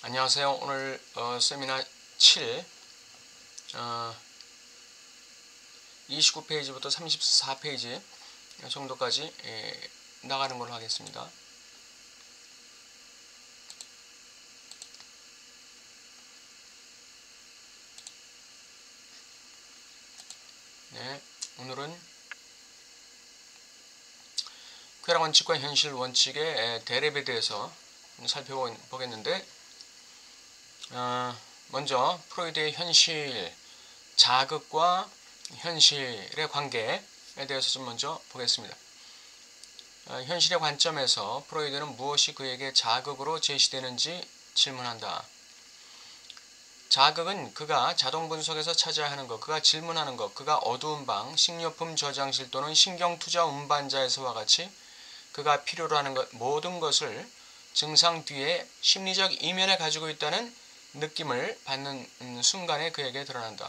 안녕하세요. 오늘 세미나 7 29페이지부터 34페이지 정도까지 나가는 걸로 하겠습니다. 네, 오늘은 쾌락 원칙과 현실 원칙의 대립에 대해서 살펴보겠는데, 먼저 프로이드의 현실, 자극과 현실의 관계에 대해서 좀 먼저 보겠습니다. 현실의 관점에서 프로이드는 무엇이 그에게 자극으로 제시되는지 질문한다. 자극은 그가 자동분석에서 찾아야 하는 것, 그가 질문하는 것, 그가 어두운 방, 식료품 저장실 또는 신경투자 운반자에서와 같이 그가 필요로 하는 것, 모든 것을 증상 뒤에 심리적 이면에 가지고 있다는 느낌을 받는 순간에 그에게 드러난다.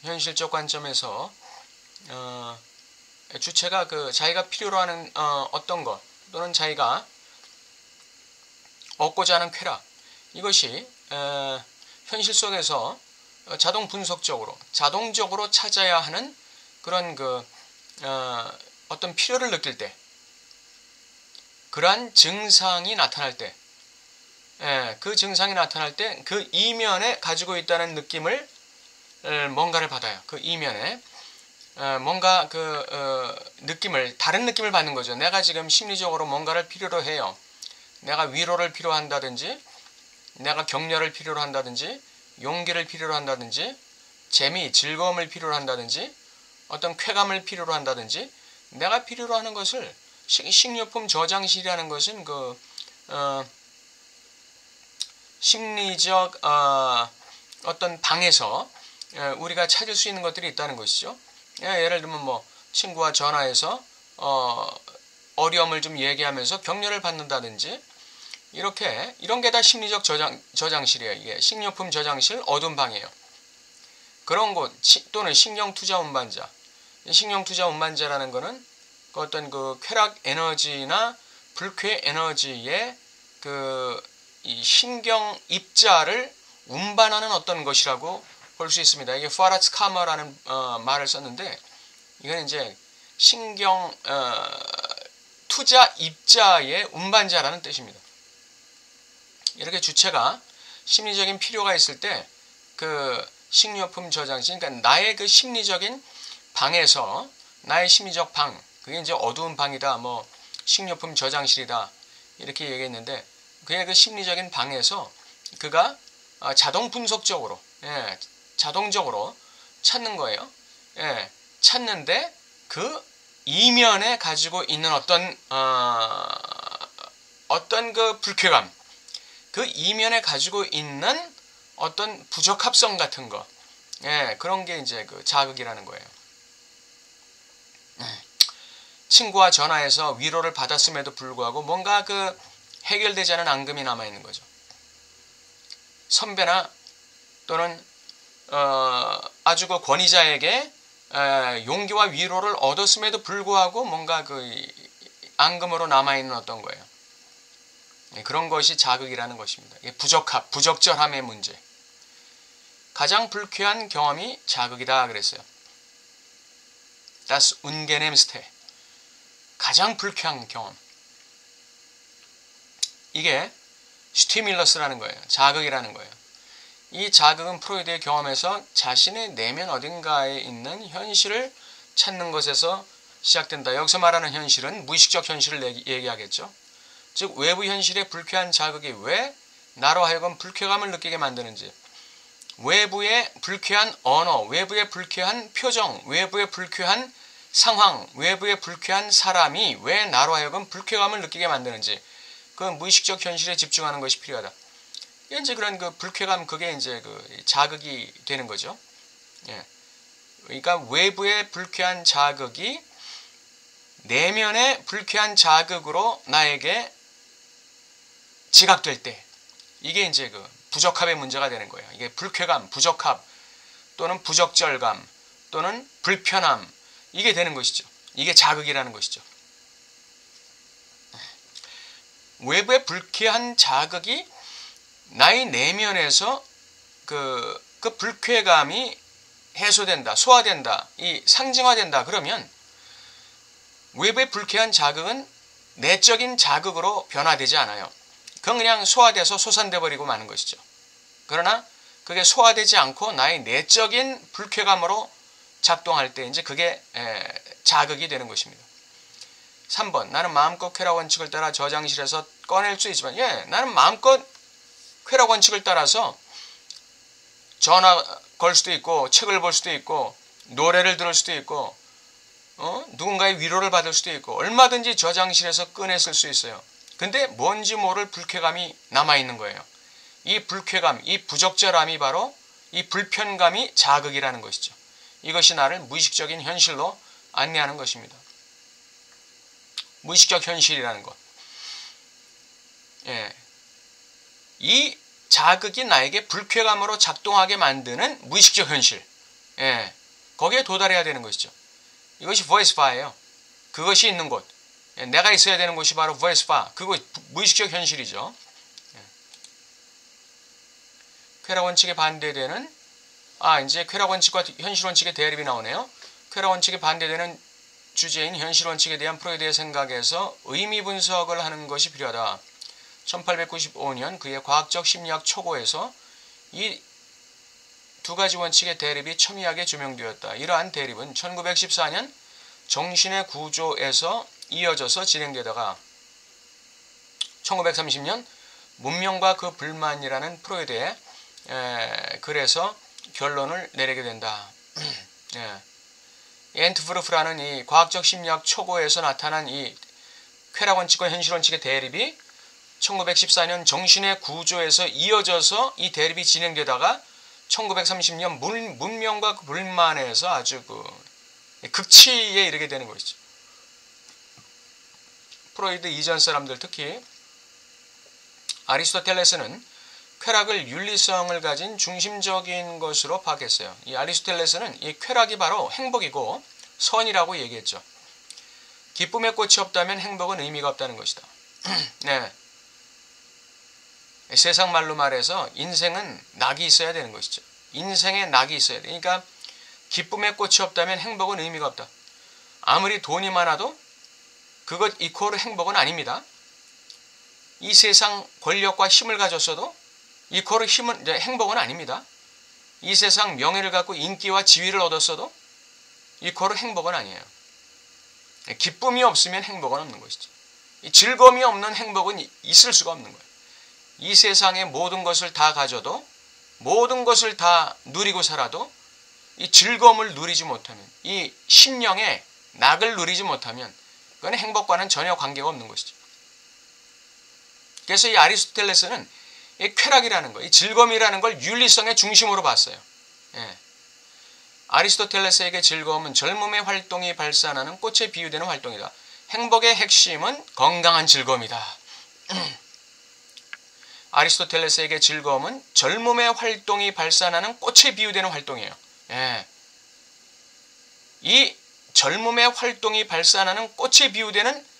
현실적 관점에서 주체가 자기가 필요로 하는 어떤 것 또는 자기가 얻고자 하는 쾌락, 이것이 현실 속에서 자동 분석적으로 자동적으로 찾아야 하는 그런 어떤 필요를 느낄 때, 그러한 증상이 나타날 때, 그 증상이 나타날 때 그 이면에 가지고 있다는 느낌을 뭔가를 받아요. 그 이면에 뭔가 느낌을, 다른 느낌을 받는 거죠. 내가 지금 심리적으로 뭔가를 필요로 해요. 내가 위로를 필요한다든지, 내가 격려를 필요로 한다든지, 용기를 필요로 한다든지, 재미, 즐거움을 필요로 한다든지, 어떤 쾌감을 필요로 한다든지, 내가 필요로 하는 것을 식료품 저장실이라는 것은 심리적 어떤 방에서 우리가 찾을 수 있는 것들이 있다는 것이죠. 예를 들면 친구와 전화해서 어려움을 좀 얘기하면서 격려를 받는다든지, 이런 게 다 심리적 저장실이에요. 이게 식료품 저장실, 어두운 방이에요. 그런 곳 또는 신경투자 운반자. 신경투자 운반자라는 거는 어떤 쾌락 에너지나 불쾌 에너지의 이 신경 입자를 운반하는 어떤 것이라고 볼 수 있습니다. 이게 파라츠 카머라는 말을 썼는데, 이건 이제 신경 투자 입자의 운반자라는 뜻입니다. 이렇게 주체가 심리적인 필요가 있을 때 식료품 저장실, 그러니까 나의 심리적인 방에서, 나의 심리적 방, 그게 이제 어두운 방이다, 식료품 저장실이다, 이렇게 얘기했는데, 그의 심리적인 방에서 그가 자동 분석적으로, 자동적으로 찾는 거예요. 찾는데 그 이면에 가지고 있는 어떤 불쾌감, 그 이면에 가지고 있는 어떤 부적합성 같은 거, 그런 게 이제 자극이라는 거예요. 친구와 전화해서 위로를 받았음에도 불구하고 뭔가 해결되지 않은 앙금이 남아있는 거죠. 선배나 또는 아주 권위자에게 용기와 위로를 얻었음에도 불구하고 뭔가 앙금으로 남아있는 어떤 거예요. 그런 것이 자극이라는 것입니다. 부적절함의 문제. 가장 불쾌한 경험이 자극이다 그랬어요. Das unangenehmste. 가장 불쾌한 경험. 이게 스티뮬러스라는 거예요. 자극이라는 거예요. 이 자극은 프로이드의 경험에서 자신의 내면 어딘가에 있는 현실을 찾는 것에서 시작된다. 여기서 말하는 현실은 무의식적 현실을 얘기하겠죠. 즉 외부 현실의 불쾌한 자극이 왜 나로 하여금 불쾌감을 느끼게 만드는지, 외부의 불쾌한 언어, 외부의 불쾌한 표정, 외부의 불쾌한 상황, 외부의 불쾌한 사람이 왜 나로 하여금 불쾌감을 느끼게 만드는지, 그 무의식적 현실에 집중하는 것이 필요하다. 이제 그런 불쾌감, 그게 이제 자극이 되는 거죠. 그러니까 외부의 불쾌한 자극이 내면의 불쾌한 자극으로 나에게 지각될 때, 이게 이제 부적합의 문제가 되는 거예요. 이게 불쾌감, 부적합 또는 부적절감 또는 불편함, 이게 되는 것이죠. 이게 자극이라는 것이죠. 외부의 불쾌한 자극이 나의 내면에서 그 불쾌감이 해소된다, 소화된다, 이 상징화된다 그러면 외부의 불쾌한 자극은 내적인 자극으로 변화되지 않아요. 그건 그냥 소화돼서 소산돼 버리고 마는 것이죠. 그러나 그게 소화되지 않고 나의 내적인 불쾌감으로 작동할 때 이제 그게 자극이 되는 것입니다. 3번 나는 마음껏 쾌락 원칙을 따라 저장실에서 꺼낼 수 있지만 나는 마음껏 쾌락 원칙을 따라서 전화 걸 수도 있고 책을 볼 수도 있고 노래를 들을 수도 있고 누군가의 위로를 받을 수도 있고 얼마든지 저장실에서 꺼냈을 수 있어요. 근데 뭔지 모를 불쾌감이 남아있는 거예요. 이 불쾌감, 이 부적절함이 바로 이 불편감이 자극이라는 것이죠. 이것이 나를 무의식적인 현실로 안내하는 것입니다. 무의식적 현실이라는 것. 이 자극이 나에게 불쾌감으로 작동하게 만드는 무의식적 현실. 거기에 도달해야 되는 것이죠. 이것이 보에스파예요. 그것이 있는 곳. 내가 있어야 되는 곳이 바로 보에스파. 그거 무의식적 현실이죠. 쾌락 원칙에 반대되는 이제 쾌락 원칙과 현실 원칙의 대립이 나오네요. 쾌락 원칙에 반대되는 주제인 현실 원칙에 대한 프로이드의 생각에서 의미 분석을 하는 것이 필요하다. 1895년 그의 과학적 심리학 초고에서 이 두 가지 원칙의 대립이 첨예하게 조명되었다. 이러한 대립은 1914년 정신의 구조에서 이어져서 진행되다가 1930년 문명과 그 불만이라는 프로이드의 글에서 결론을 내리게 된다. 엔트프루프라는 이 과학적 심리학 초고에서 나타난 이 쾌락 원칙과 현실 원칙의 대립이 1914년 정신의 구조에서 이어져서 이 대립이 진행되다가 1930년 문명과 그 불만에서 아주 극치에 이르게 되는 것이죠. 프로이드 이전 사람들 특히 아리스토텔레스는 쾌락을 윤리성을 가진 중심적인 것으로 파악했어요. 이 아리스토텔레스는 이 쾌락이 바로 행복이고 선이라고 얘기했죠. 기쁨의 꽃이 없다면 행복은 의미가 없다는 것이다. 세상 말로 말해서 인생은 낙이 있어야 되는 것이죠. 인생에 낙이 있어야 돼. 그러니까 기쁨의 꽃이 없다면 행복은 의미가 없다. 아무리 돈이 많아도 그것 이코르 행복은 아닙니다. 이 세상 권력과 힘을 가졌어도 이코르 행복은 아닙니다. 이 세상 명예를 갖고 인기와 지위를 얻었어도 이코르 행복은 아니에요. 기쁨이 없으면 행복은 없는 것이죠. 즐거움이 없는 행복은 있을 수가 없는 거예요. 이 세상의 모든 것을 다 가져도 모든 것을 다 누리고 살아도 이 즐거움을 누리지 못하면 이 심령의 낙을 누리지 못하면 그건 행복과는 전혀 관계가 없는 것이죠. 그래서 이 아리스토텔레스는 이 쾌락이라는 것, 이 즐거움이라는 걸 윤리성의 중심으로 봤어요. 아리스토텔레스에게 즐거움은 젊음의 활동이 발산하는 꽃에 비유되는 활동이다. 행복의 핵심은 건강한 즐거움이다. 아리스토텔레스에게 즐거움은 젊음의 활동이 발산하는 꽃에 비유되는 활동이에요. 이 젊음의 활동이 발산하는 꽃에 비유되는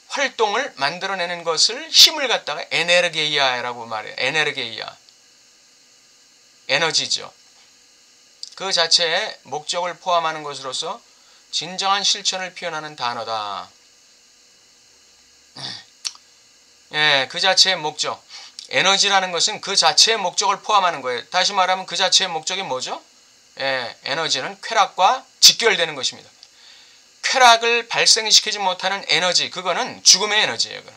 활동을 만들어내는 것을 힘을 갖다가 에네르게이아라고 말해요. 에네르게이아. 에너지죠. 그 자체에 목적을 포함하는 것으로서 진정한 실천을 표현하는 단어다. 그 자체의 목적. 에너지라는 것은 그 자체의 목적을 포함하는 거예요. 다시 말하면 그 자체의 목적이 뭐죠? 에너지는 쾌락과 직결되는 것입니다. 쾌락을 발생시키지 못하는 에너지, 그거는 죽음의 에너지예요. 그건.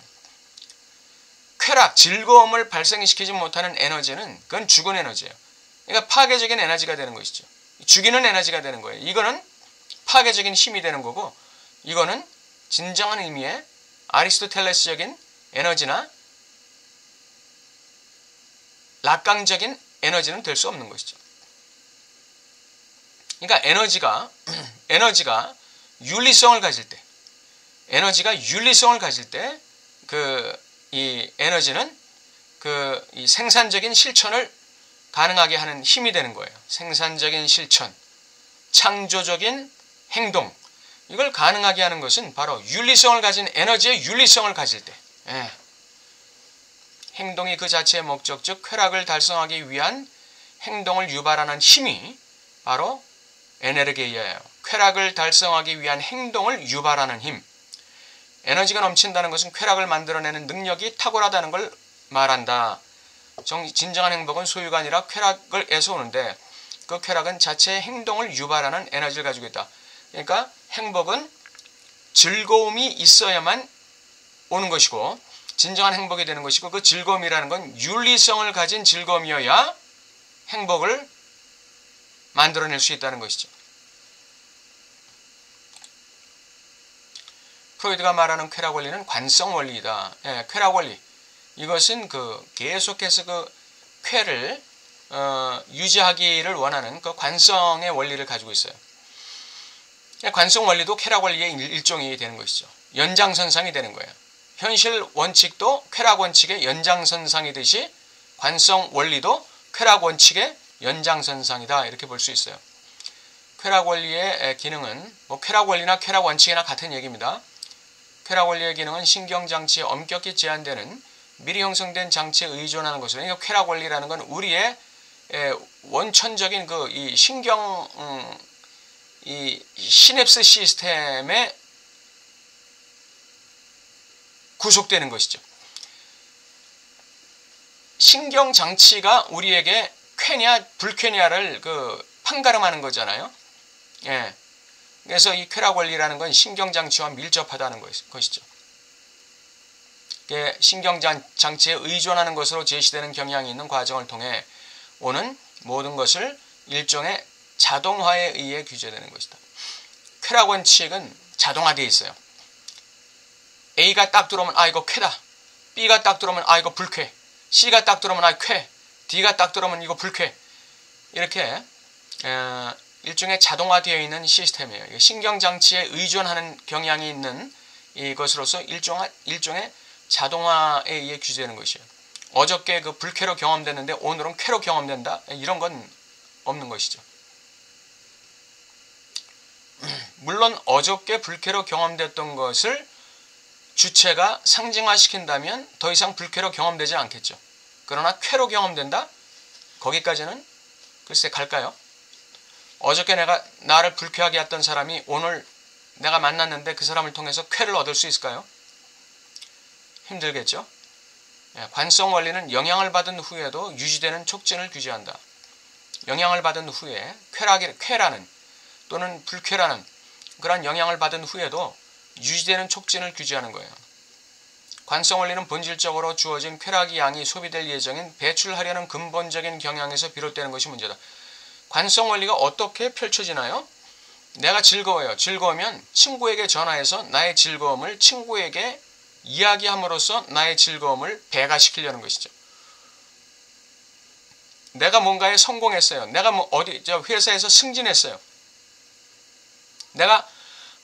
쾌락, 즐거움을 발생시키지 못하는 에너지는 그건 죽은 에너지예요. 그러니까 파괴적인 에너지가 되는 것이죠. 죽이는 에너지가 되는 거예요. 이거는 파괴적인 힘이 되는 거고, 이거는 진정한 의미의 아리스토텔레스적인 에너지나 낙강적인 에너지는 될 수 없는 것이죠. 그러니까 에너지가 윤리성을 가질 때, 이 에너지는 이 생산적인 실천을 가능하게 하는 힘이 되는 거예요. 생산적인 실천, 창조적인 행동, 이걸 가능하게 하는 것은 바로 윤리성을 가진 에너지의 윤리성을 가질 때, 행동이 그 자체의 목적, 즉 쾌락을 달성하기 위한 행동을 유발하는 힘이 바로 에네르게이아예요. 쾌락을 달성하기 위한 행동을 유발하는 힘. 에너지가 넘친다는 것은 쾌락을 만들어내는 능력이 탁월하다는 걸 말한다. 진정한 행복은 소유가 아니라 쾌락을 에서 오는데 그 쾌락은 자체의 행동을 유발하는 에너지를 가지고 있다. 그러니까 행복은 즐거움이 있어야만 오는 것이고 진정한 행복이 되는 것이고 그 즐거움이라는 건 윤리성을 가진 즐거움이어야 행복을 만들어낼 수 있다는 것이죠. 프로이드가 말하는 쾌락 원리는 관성 원리이다. 예, 쾌락 원리. 이것은 계속해서 쾌를 유지하기를 원하는 그 관성의 원리를 가지고 있어요. 관성 원리도 쾌락 원리의 일종이 되는 것이죠. 연장선상이 되는 거예요. 현실 원칙도 쾌락 원칙의 연장선상이듯이 관성 원리도 쾌락 원칙의 연장선상이다. 이렇게 볼 수 있어요. 쾌락 원리의 기능은 쾌락 원리나 쾌락 원칙이나 같은 얘기입니다. 쾌락 원리의 기능은 신경장치에 엄격히 제한되는 미리 형성된 장치에 의존하는 것으로, 그러니까 쾌락 원리라는 건 우리의 원천적인 이 신경 이 시냅스 시스템에 구속되는 것이죠. 신경 장치가 우리에게 쾌냐 불쾌냐를 판가름하는 거잖아요. 예. 그래서 이 쾌락 원리라는 건 신경 장치와 밀접하다는 것이죠. 신경 장치에 의존하는 것으로 제시되는 경향이 있는 과정을 통해 오는 모든 것을 일종의 자동화에 의해 규제되는 것이다. 쾌락 원칙은 자동화되어 있어요. A가 딱 들어오면 이거 쾌다. B가 딱 들어오면 이거 불쾌. C가 딱 들어오면 쾌. D가 딱 들어오면 이거 불쾌. 이렇게 일종의 자동화되어 있는 시스템이에요. 신경장치에 의존하는 경향이 있는 이것으로서 일종의 자동화에 의해 규제되는 것이에요. 어저께 불쾌로 경험됐는데 오늘은 쾌로 경험된다. 이런 건 없는 것이죠. 물론 어저께 불쾌로 경험됐던 것을 주체가 상징화시킨다면 더 이상 불쾌로 경험되지 않겠죠. 그러나 쾌로 경험된다? 거기까지는 글쎄 갈까요? 어저께 나를 불쾌하게 했던 사람이 오늘 내가 만났는데 그 사람을 통해서 쾌를 얻을 수 있을까요? 힘들겠죠? 관성 원리는 영향을 받은 후에도 유지되는 촉진을 규제한다. 영향을 받은 후에 쾌라는 또는 불쾌라는 그런 영향을 받은 후에도 유지되는 촉진을 규제하는 거예요. 관성 원리는 본질적으로 주어진 쾌락의 양이 소비될 예정인 배출하려는 근본적인 경향에서 비롯되는 것이 문제다. 관성 원리가 어떻게 펼쳐지나요? 내가 즐거워요. 즐거우면 친구에게 전화해서 나의 즐거움을 친구에게 이야기함으로써 나의 즐거움을 배가시키려는 것이죠. 내가 뭔가에 성공했어요. 내가 회사에서 승진했어요. 내가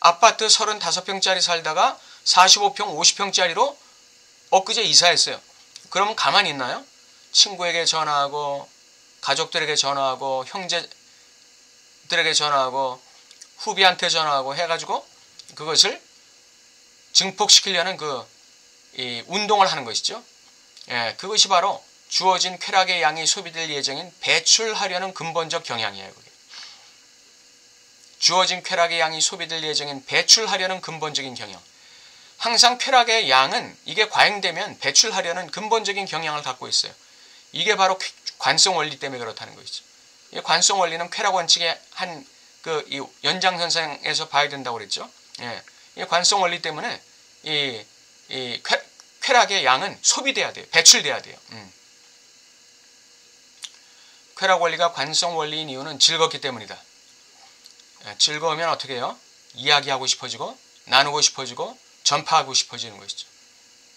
아파트 35평짜리 살다가 45평, 50평짜리로 엊그제 이사했어요. 그러면 가만히 있나요? 친구에게 전화하고 가족들에게 전화하고 형제들에게 전화하고 후배한테 전화하고 해가지고 그것을 증폭시키려는 이 운동을 하는 것이죠. 예, 그것이 바로 주어진 쾌락의 양이 소비될 예정인 배출하려는 근본적 경향이에요. 그게. 주어진 쾌락의 양이 소비될 예정인 배출하려는 근본적인 경향. 항상 쾌락의 양은 이게 과잉되면 배출하려는 근본적인 경향을 갖고 있어요. 이게 바로 관성 원리 때문에 그렇다는 것이죠. 이 관성 원리는 쾌락 원칙의 이 연장선상에서 봐야 된다고 그랬죠. 예, 이 관성 원리 때문에 이 쾌락의 양은 소비돼야 돼요. 배출돼야 돼요. 쾌락 원리가 관성 원리인 이유는 즐겁기 때문이다. 예, 즐거우면 어떻게 해요? 이야기하고 싶어지고 나누고 싶어지고 전파하고 싶어지는 것이죠.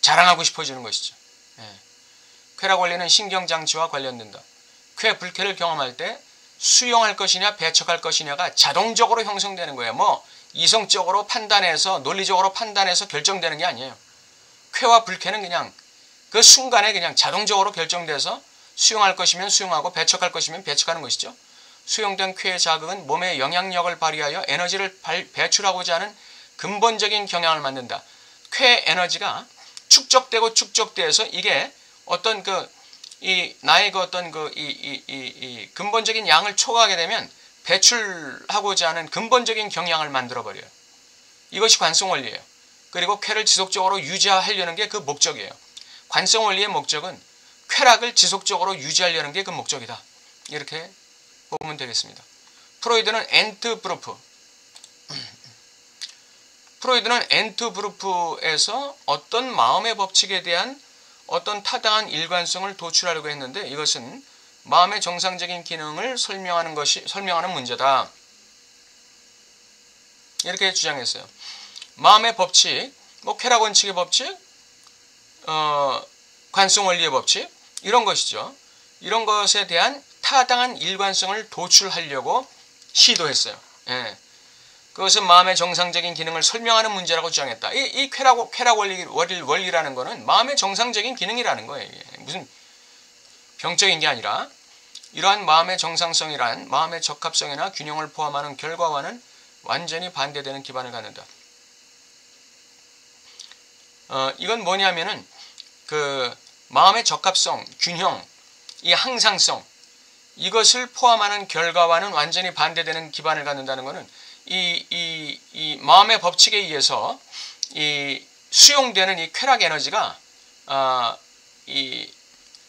자랑하고 싶어지는 것이죠. 예. 쾌락 원리는 신경장치와 관련된다. 쾌, 불쾌를 경험할 때 수용할 것이냐 배척할 것이냐가 자동적으로 형성되는 거예요. 이성적으로 판단해서 논리적으로 판단해서 결정되는 게 아니에요. 쾌와 불쾌는 그냥 그 순간에 그냥 자동적으로 결정돼서 수용할 것이면 수용하고 배척할 것이면 배척하는 것이죠. 수용된 쾌의 자극은 몸의 영향력을 발휘하여 에너지를 배출하고자 하는 근본적인 경향을 만든다. 쾌 에너지가 축적되고 축적돼서 이게 어떤 나의 어떤 이 근본적인 양을 초과하게 되면 배출하고자 하는 근본적인 경향을 만들어버려요. 이것이 관성 원리예요. 그리고 쾌를 지속적으로 유지하려는 게 그 목적이에요. 관성 원리의 목적은 쾌락을 지속적으로 유지하려는 게 그 목적이다. 이렇게 보면 되겠습니다. 프로이드는 엔트브루프에서 어떤 마음의 법칙에 대한 어떤 타당한 일관성을 도출하려고 했는데, 이것은 마음의 정상적인 기능을 설명하는 문제다. 이렇게 주장했어요. 마음의 법칙, 쾌락 원칙의 법칙, 관성 원리의 법칙, 이런 것이죠. 이런 것에 대한 타당한 일관성을 도출하려고 시도했어요. 예. 그것은 마음의 정상적인 기능을 설명하는 문제라고 주장했다. 이 쾌락 원리라는 것은 마음의 정상적인 기능이라는 거예요. 무슨 병적인 게 아니라, 이러한 마음의 정상성이란 마음의 적합성이나 균형을 포함하는 결과와는 완전히 반대되는 기반을 갖는다. 이건 뭐냐면은 마음의 적합성, 균형, 이 항상성, 이것을 포함하는 결과와는 완전히 반대되는 기반을 갖는다는 것은 이 마음의 법칙에 의해서 이 수용되는 이 쾌락 에너지가 이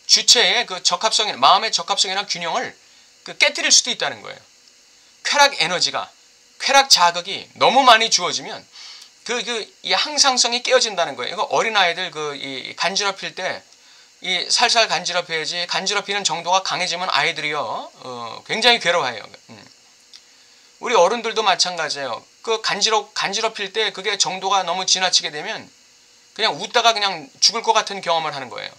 주체의 그 적합성이나 마음의 적합성이나 균형을 깨뜨릴 수도 있다는 거예요. 쾌락 에너지가, 쾌락 자극이 너무 많이 주어지면 이 항상성이 깨어진다는 거예요. 이거 어린아이들 이 간지럽힐 때 이 살살 간지럽혀야지, 간지럽히는 정도가 강해지면 아이들이요 굉장히 괴로워해요. 우리 어른들도 마찬가지예요. 간지럽힐 때 그게 정도가 너무 지나치게 되면 그냥 웃다가 그냥 죽을 것 같은 경험을 하는 거예요.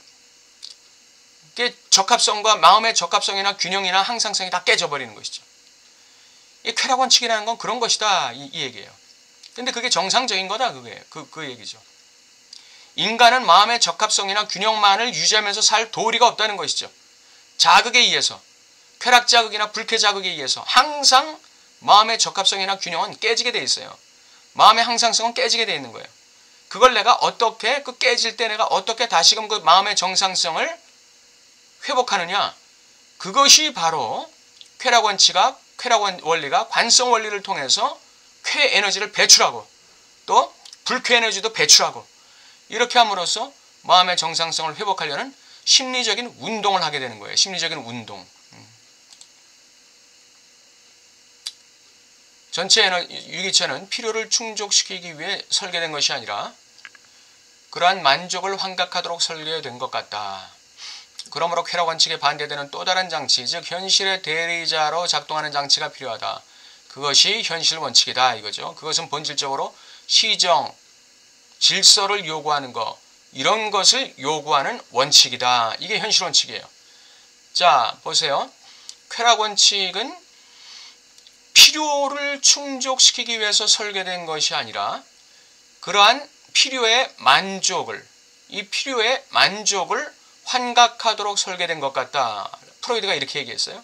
그게 적합성과 마음의 적합성이나 균형이나 항상성이 다 깨져버리는 것이죠. 이 쾌락 원칙이라는 건 그런 것이다, 이 얘기예요. 근데 그게 정상적인 거다, 그거예요. 그 얘기죠. 인간은 마음의 적합성이나 균형만을 유지하면서 살 도리가 없다는 것이죠. 자극에 의해서, 쾌락 자극이나 불쾌 자극에 의해서 항상 마음의 적합성이나 균형은 깨지게 돼 있어요. 마음의 항상성은 깨지게 돼 있는 거예요. 그걸 내가 어떻게, 깨질 때 내가 어떻게 다시금 그 마음의 정상성을 회복하느냐, 그것이 바로 쾌락 원리가 관성 원리를 통해서 쾌 에너지를 배출하고 또 불쾌 에너지도 배출하고, 이렇게 함으로써 마음의 정상성을 회복하려는 심리적인 운동을 하게 되는 거예요. 심리적인 운동. 전체 유기체는 필요를 충족시키기 위해 설계된 것이 아니라 그러한 만족을 환각하도록 설계된 것 같다. 그러므로 쾌락 원칙에 반대되는 또 다른 장치, 즉 현실의 대리자로 작동하는 장치가 필요하다. 그것이 현실 원칙이다, 이거죠. 그것은 본질적으로 시정, 질서를 요구하는 것, 이런 것을 요구하는 원칙이다. 이게 현실 원칙이에요. 자, 보세요. 쾌락 원칙은 필요를 충족시키기 위해서 설계된 것이 아니라 그러한 필요의 만족을 환각하도록 설계된 것 같다. 프로이드가 이렇게 얘기했어요.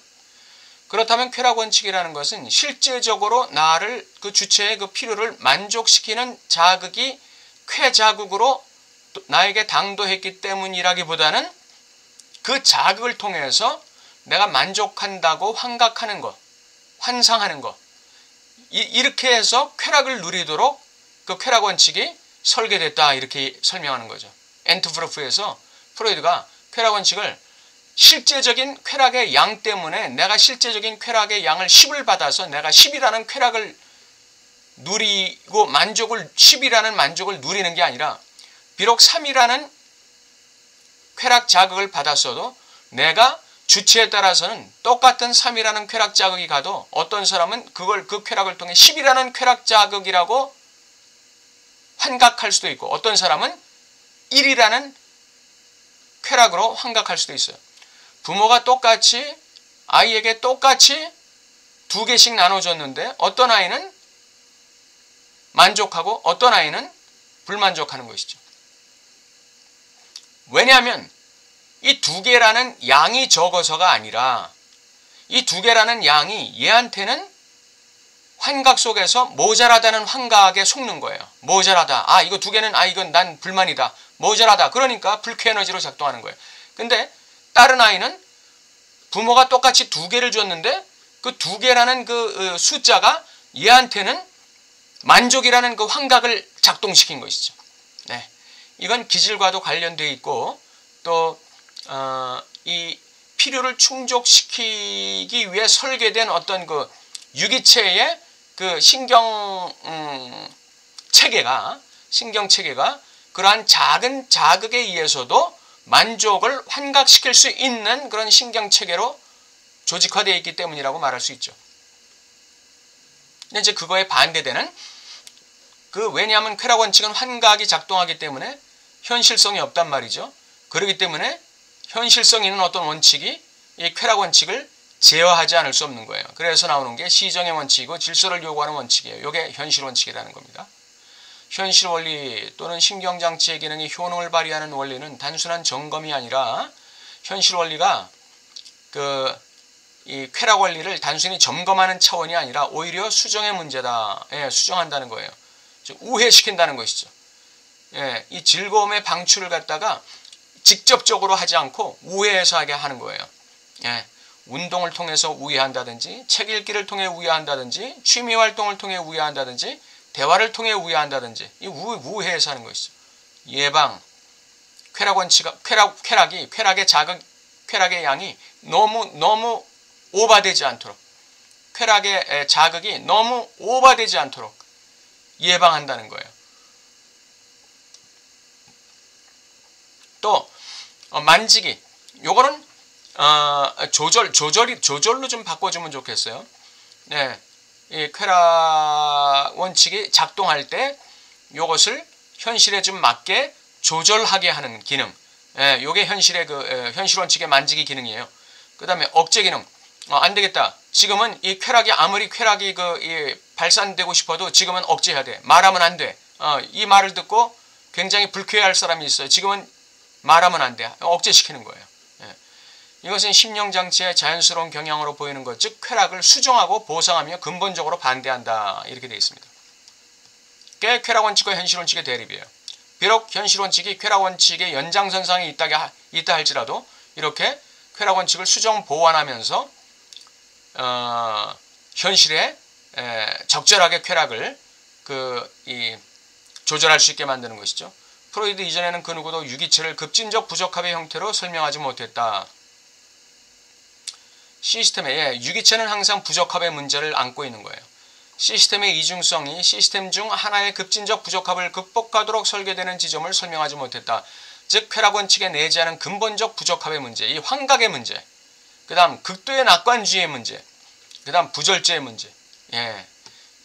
그렇다면 쾌락 원칙이라는 것은 실제적으로 나를, 그 주체의 그 필요를 만족시키는 자극이 쾌자극으로 나에게 당도했기 때문이라기보다는 그 자극을 통해서 내가 만족한다고 환각하는 것, 환상하는 것, 이렇게 해서 쾌락을 누리도록 그 쾌락 원칙이 설계됐다, 이렇게 설명하는 거죠. 엔트브루프에서 프로이드가 쾌락 원칙을 실제적인 쾌락의 양 때문에 내가 실제적인 쾌락의 양을 10을 받아서 내가 10이라는 쾌락을 누리고 10이라는 만족을 누리는 게 아니라, 비록 3이라는 쾌락 자극을 받았어도 내가 주체에 따라서는 똑같은 3이라는 쾌락 자극이 가도 어떤 사람은 그 쾌락을 통해 10이라는 쾌락 자극이라고 환각할 수도 있고, 어떤 사람은 1이라는 쾌락으로 환각할 수도 있어요. 부모가 아이에게 똑같이 2개씩 나눠줬는데 어떤 아이는 만족하고 어떤 아이는 불만족하는 것이죠. 왜냐하면 이 2개라는 양이 적어서가 아니라 이 2개라는 양이 얘한테는 환각 속에서 모자라다는 환각에 속는 거예요. 모자라다. 이거 2개는 이건 난 불만이다. 모자라다. 그러니까 불쾌 에너지로 작동하는 거예요. 근데 다른 아이는 부모가 똑같이 2개를 줬는데 그 2개라는 그 숫자가 얘한테는 만족이라는 그 환각을 작동시킨 것이죠. 네. 이건 기질과도 관련되어 있고 또 이 필요를 충족시키기 위해 설계된 어떤 그 유기체의 그 신경 체계가 그러한 작은 자극에 의해서도 만족을 환각시킬 수 있는 그런 신경 체계로 조직화되어 있기 때문이라고 말할 수 있죠. 근데 이제 그거에 반대되는 왜냐하면 쾌락 원칙은 환각이 작동하기 때문에 현실성이 없단 말이죠. 그렇기 때문에 현실성 있는 어떤 원칙이 이 쾌락 원칙을 제어하지 않을 수 없는 거예요. 그래서 나오는 게 시정의 원칙이고 질서를 요구하는 원칙이에요. 이게 현실 원칙이라는 겁니다. 현실 원리 또는 신경장치의 기능이 효능을 발휘하는 원리는 단순한 점검이 아니라 현실 원리가 이 쾌락 원리를 단순히 점검하는 차원이 아니라 오히려 수정의 문제다. 예, 수정한다는 거예요. 즉 우회시킨다는 것이죠. 예, 이 즐거움의 방출을 갖다가 직접적으로 하지 않고 우회해서 하게 하는 거예요. 예, 운동을 통해서 우회한다든지 책 읽기를 통해 우회한다든지 취미활동을 통해 우회한다든지 대화를 통해 우회한다든지 이 우회해서 하는 것이죠. 예방, 쾌락의 양이 너무 오버되지 않도록 쾌락의 자극이 너무 오버되지 않도록 예방한다는 거예요. 또 만지기 요거는 조절로 좀 바꿔주면 좋겠어요. 네, 이 쾌락 원칙이 작동할 때 요것을 현실에 좀 맞게 조절하게 하는 기능. 예, 요게 현실 원칙의 만지기 기능이에요. 그 다음에 억제 기능. 안 되겠다. 지금은 이 쾌락이 아무리 쾌락이 발산되고 싶어도 지금은 억제해야 돼. 말하면 안 돼. 이 말을 듣고 굉장히 불쾌해할 사람이 있어요. 지금은 말하면 안 돼. 억제시키는 거예요. 예. 이것은 심령장치의 자연스러운 경향으로 보이는 것, 즉 쾌락을 수정하고 보상하며 근본적으로 반대한다. 이렇게 되어 있습니다. 꽤 쾌락 원칙과 현실 원칙의 대립이에요. 비록 현실 원칙이 쾌락 원칙의 연장선상에 있다 할지라도 이렇게 쾌락 원칙을 수정 보완하면서 현실에 적절하게 쾌락을 조절할 수 있게 만드는 것이죠. 프로이드 이전에는 그 누구도 유기체를 급진적 부적합의 형태로 설명하지 못했다. 유기체는 항상 부적합의 문제를 안고 있는 거예요. 시스템의 이중성이 시스템 중 하나의 급진적 부적합을 극복하도록 설계되는 지점을 설명하지 못했다. 즉 쾌락 원칙에 내재하는 근본적 부적합의 문제, 이 환각의 문제, 그 다음 극도의 낙관주의의 문제, 그 다음 부절제의 문제. 예.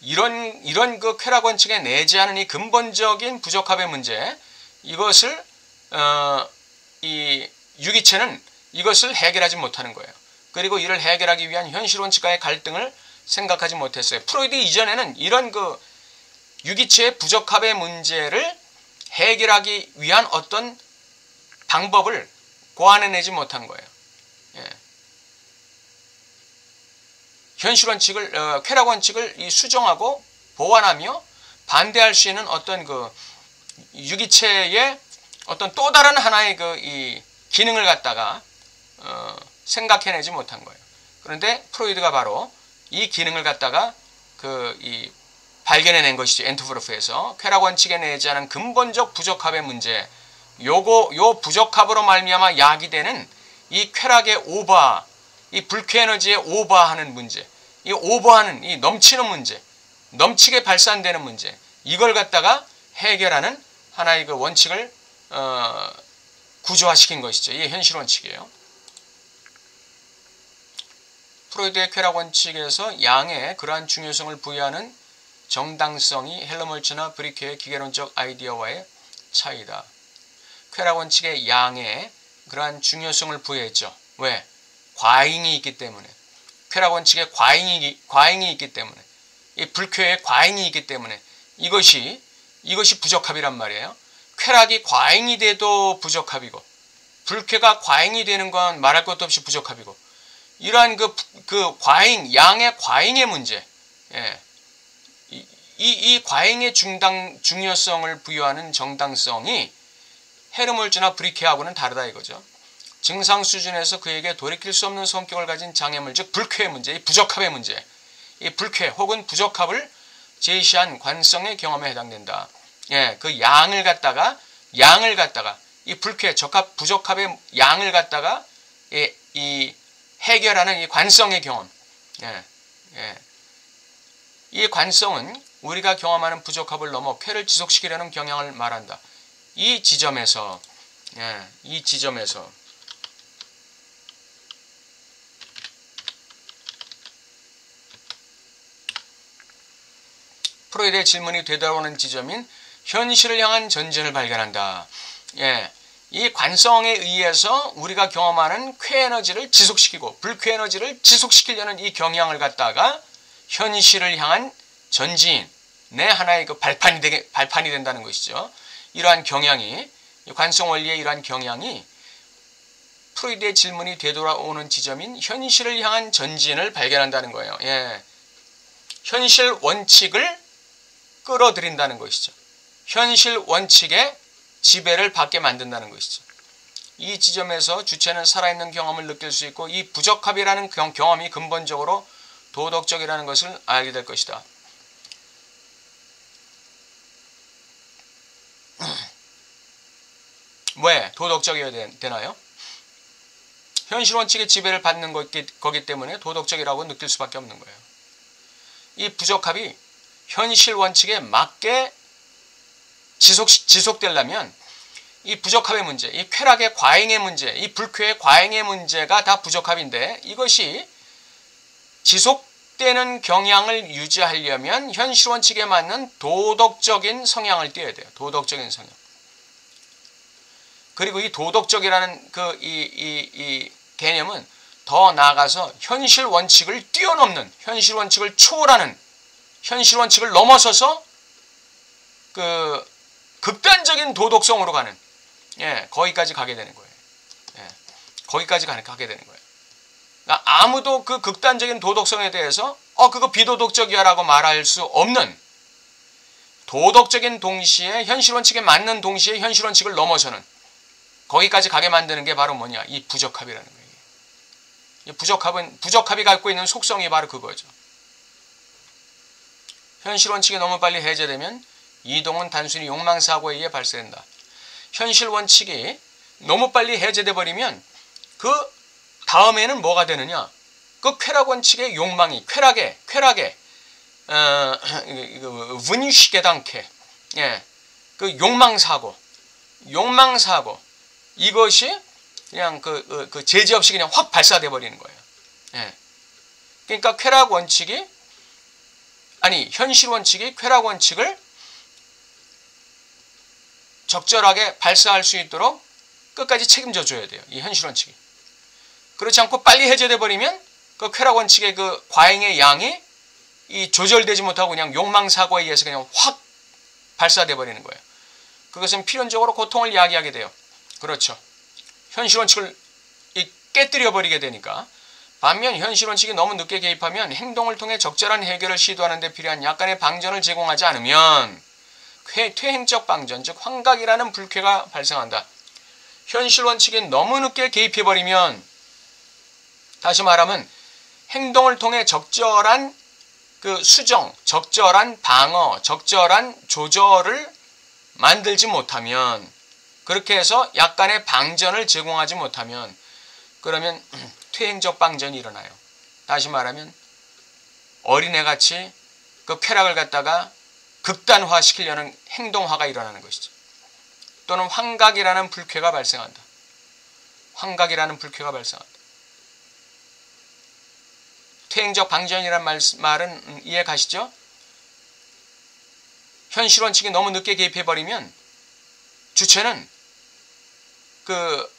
이런 그 쾌락 원칙에 내재하는 이 근본적인 부적합의 문제, 이것을 이 유기체는 이것을 해결하지 못하는 거예요. 그리고 이를 해결하기 위한 현실 원칙과의 갈등을 생각하지 못했어요. 프로이드 이전에는 이런 유기체의 부적합의 문제를 해결하기 위한 어떤 방법을 고안해내지 못한 거예요. 예. 현실 원칙을, 쾌락 원칙을 수정하고 보완하며 반대할 수 있는 어떤 유기체의 어떤 또 다른 하나의 이 기능을 갖다가 생각해내지 못한 거예요. 그런데 프로이드가 바로 이 기능을 갖다가 발견해낸 것이죠. 엔트워르프에서 쾌락 원칙에 내재하는 근본적 부적합의 문제. 요 부적합으로 말미암아 야기되는 이 쾌락의 오버, 이 불쾌 에너지의 오버하는 문제, 이 오버하는 이 넘치는 문제, 넘치게 발산되는 문제, 이걸 갖다가 해결하는 하나의 원칙을 구조화시킨 것이죠. 이게 현실 원칙이에요. 프로이드의 쾌락 원칙에서 양의 그러한 중요성을 부여하는 정당성이 헬머홀츠나 브리케의 기계론적 아이디어와의 차이다. 쾌락 원칙의 양의 그러한 중요성을 부여했죠. 왜? 과잉이 있기 때문에. 쾌락 원칙에 과잉이 있기 때문에. 이 불쾌의 과잉이 있기 때문에 이것이 부적합이란 말이에요. 쾌락이 과잉이 돼도 부적합이고 불쾌가 과잉이 되는 건 말할 것도 없이 부적합이고 이러한 과잉, 양의 과잉의 문제, 예. 이 과잉의 중요성을 부여하는 정당성이 헤르몰츠나 브리케하고는 다르다 이거죠. 증상 수준에서 그에게 돌이킬 수 없는 성격을 가진 장애물, 즉 불쾌의 문제, 이 부적합의 문제, 이 불쾌 혹은 부적합을 제시한 관성의 경험에 해당된다. 예, 그 양을 갖다가 이 불쾌, 적합, 부적합의 양을 갖다가 이 해결하는 이 관성의 경험. 예, 예. 이 관성은 우리가 경험하는 부적합을 넘어 쾌를 지속시키려는 경향을 말한다. 이 지점에서 프로이드의 질문이 되돌아오는 지점인 현실을 향한 전진을 발견한다. 예, 이 관성에 의해서 우리가 경험하는 쾌에너지를 지속시키고 불쾌에너지를 지속시키려는 이 경향을 갖다가 현실을 향한 전진의 하나의 그 발판이 된다는 것이죠. 이러한 경향이, 관성 원리의 이러한 경향이 프로이드의 질문이 되돌아오는 지점인 현실을 향한 전진을 발견한다는 거예요. 예, 현실 원칙을 끌어들인다는 것이죠. 현실 원칙의 지배를 받게 만든다는 것이죠. 이 지점에서 주체는 살아있는 경험을 느낄 수 있고 이 부적합이라는 경험이 근본적으로 도덕적이라는 것을 알게 될 것이다. 왜 도덕적이어야 되나요? 현실 원칙의 지배를 받는 거기 때문에 도덕적이라고 느낄 수밖에 없는 거예요. 이 부적합이 현실 원칙에 맞게 지속되려면 이 부적합의 문제, 이 쾌락의 과잉의 문제, 이 불쾌의 과잉의 문제가 다 부적합인데 이것이 지속되는 경향을 유지하려면 현실 원칙에 맞는 도덕적인 성향을 띄어야 돼요. 도덕적인 성향. 그리고 이 도덕적이라는 이 개념은 더 나아가서 현실 원칙을 뛰어넘는, 현실 원칙을 초월하는, 현실 원칙을 넘어서서 그 극단적인 도덕성으로 가는, 예, 거기까지 가게 되는 거예요. 예, 거기까지 가게 되는 거예요. 그러니까 아무도 그 극단적인 도덕성에 대해서 그거 비도덕적이야라고 말할 수 없는, 도덕적인 동시에 현실 원칙에 맞는 동시에 현실 원칙을 넘어서는, 거기까지 가게 만드는 게 바로 뭐냐? 이 부적합이라는 거예요. 이 부적합이 갖고 있는 속성이 바로 그거죠. 현실 원칙이 너무 빨리 해제되면 이동은 단순히 욕망사고에 의해 발생된다. 현실 원칙이 너무 빨리 해제돼 버리면 그 다음에는 뭐가 되느냐? 그 쾌락 원칙의 욕망이, 쾌락의 분유시게당케, 예, 그 욕망사고, 이것이 그냥 그 제재 없이 그냥 확 발사돼 버리는 거예요. 예. 그러니까 현실 원칙이 쾌락 원칙을 적절하게 발사할 수 있도록 끝까지 책임져 줘야 돼요. 이 현실 원칙이. 그렇지 않고 빨리 해제돼 버리면 그 쾌락 원칙의 그 과잉의 양이 이 조절되지 못하고 그냥 욕망 사고에 의해서 그냥 확 발사돼 버리는 거예요. 그것은 필연적으로 고통을 야기하게 돼요. 그렇죠. 현실 원칙을 깨뜨려 버리게 되니까. 반면 현실 원칙이 너무 늦게 개입하면 행동을 통해 적절한 해결을 시도하는 데 필요한 약간의 방전을 제공하지 않으면 퇴행적 방전, 즉 환각이라는 불쾌가 발생한다. 현실 원칙이 너무 늦게 개입해버리면, 다시 말하면 행동을 통해 적절한 그 수정, 적절한 방어, 적절한 조절을 만들지 못하면, 그렇게 해서 약간의 방전을 제공하지 못하면 그러면 퇴행적 방전이 일어나요. 다시 말하면 어린애같이 그 쾌락을 갖다가 극단화시키려는 행동화가 일어나는 것이죠. 또는 환각이라는 불쾌가 발생한다. 환각이라는 불쾌가 발생한다. 퇴행적 방전이란 말은 이해 가시죠? 현실 원칙이 너무 늦게 개입해버리면 주체는 그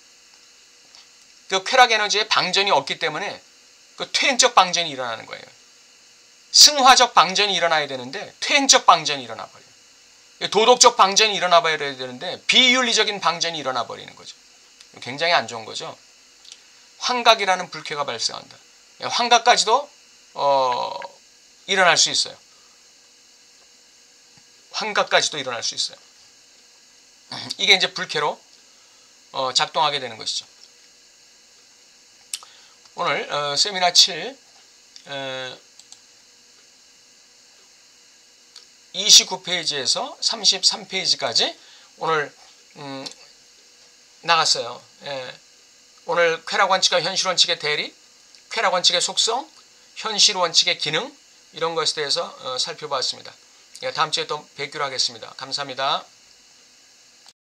쾌락 에너지의 방전이 없기 때문에 그 퇴행적 방전이 일어나는 거예요. 승화적 방전이 일어나야 되는데 퇴행적 방전이 일어나 버려요. 도덕적 방전이 일어나 버려야 되는데 비윤리적인 방전이 일어나 버리는 거죠. 굉장히 안 좋은 거죠. 환각이라는 불쾌가 발생한다. 환각까지도 일어날 수 있어요. 환각까지도 일어날 수 있어요. 이게 이제 불쾌로 작동하게 되는 것이죠. 오늘 세미나 7 29페이지에서 33페이지까지 오늘 나갔어요. 오늘 쾌락원칙과 현실원칙의 대리, 쾌락원칙의 속성, 현실원칙의 기능 이런 것에 대해서 살펴봤습니다. 다음 주에 또 뵙기로 하겠습니다. 감사합니다.